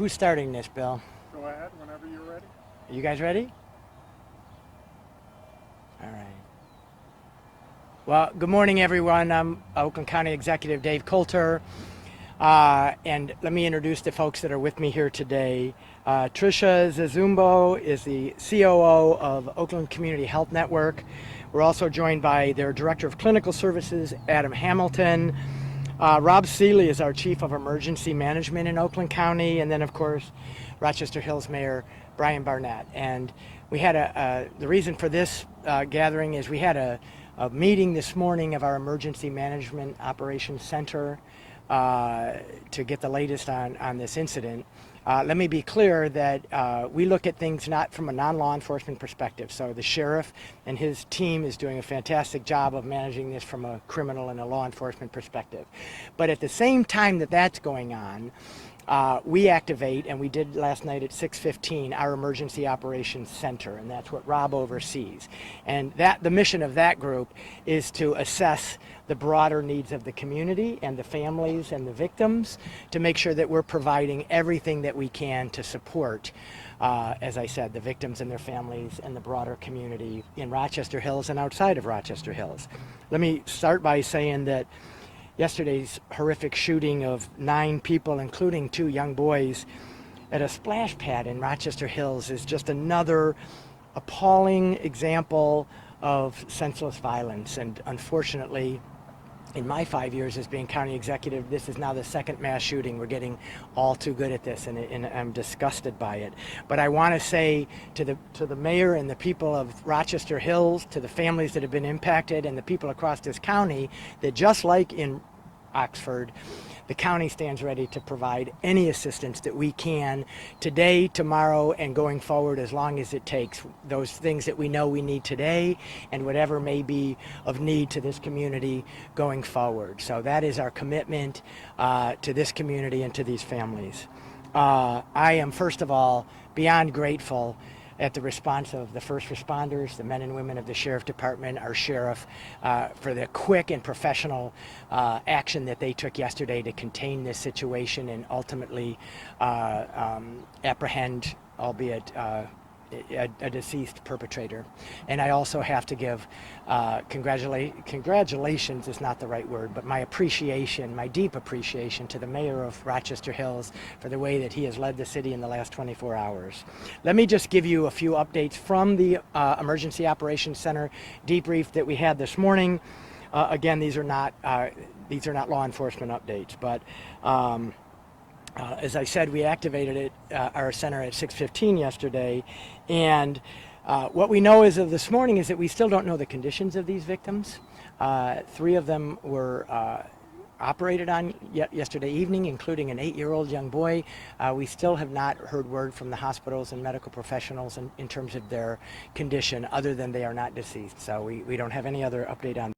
who's starting this, Bill? Go ahead whenever you're ready. Are you guys ready? All right. Well, good morning, everyone. I'm Oakland County Executive Dave Coulter. And let me introduce the folks that are with me here today. Tricia Zazumbo is the COO of Oakland Community Health Network. We're also joined by their Director of Clinical Services, Adam Hamilton. Rob Seeley is our Chief of Emergency Management in Oakland County. And then, of course, Rochester Hills Mayor Brian Barnett. And we had the reason for this gathering is we had a meeting this morning of our Emergency Management Operations Center to get the latest on this incident. Let me be clear that we look at things not from a non-law enforcement perspective. So the sheriff and his team is doing a fantastic job of managing this from a criminal and a law enforcement perspective. But at the same time that that's going on, we activate, and we did last night at 6:15, our Emergency Operations Center, and that's what Rob oversees. And the mission of that group is to assess the broader needs of the community and the families and the victims to make sure that we're providing everything that we can to support, as I said, the victims and their families and the broader community in Rochester Hills and outside of Rochester Hills. Let me start by saying that yesterday's horrific shooting of 9 people, including 2 young boys, at a splash pad in Rochester Hills is just another appalling example of senseless violence. And unfortunately, in my 5 years as being county executive, this is now the 2nd mass shooting. We're getting all too good at this, and I'm disgusted by it. But I want to say to the mayor and the people of Rochester Hills, to the families that have been impacted, and the people across this county, that just like in Oxford, the county stands ready to provide any assistance that we can today, tomorrow, and going forward, as long as it takes. Those things that we know we need today and whatever may be of need to this community going forward. So that is our commitment to this community and to these families. I am, first of all, beyond grateful at the response of the first responders, the men and women of the Sheriff Department, our sheriff, for the quick and professional action that they took yesterday to contain this situation and ultimately apprehend, albeit a deceased perpetrator. And I also have to give congratulations is not the right word, but my appreciation, my deep appreciation to the mayor of Rochester Hills for the way that he has led the city in the last 24 hours. Let me just give you a few updates from the Emergency Operations Center debrief that we had this morning. Again, these are not law enforcement updates, but as I said, we activated our center at 6:15 yesterday, and what we know as of this morning is that we still don't know the conditions of these victims. 3 of them were operated on yesterday evening, including an 8-year-old young boy. We still have not heard word from the hospitals and medical professionals in terms of their condition, other than they are not deceased. So we don't have any other update on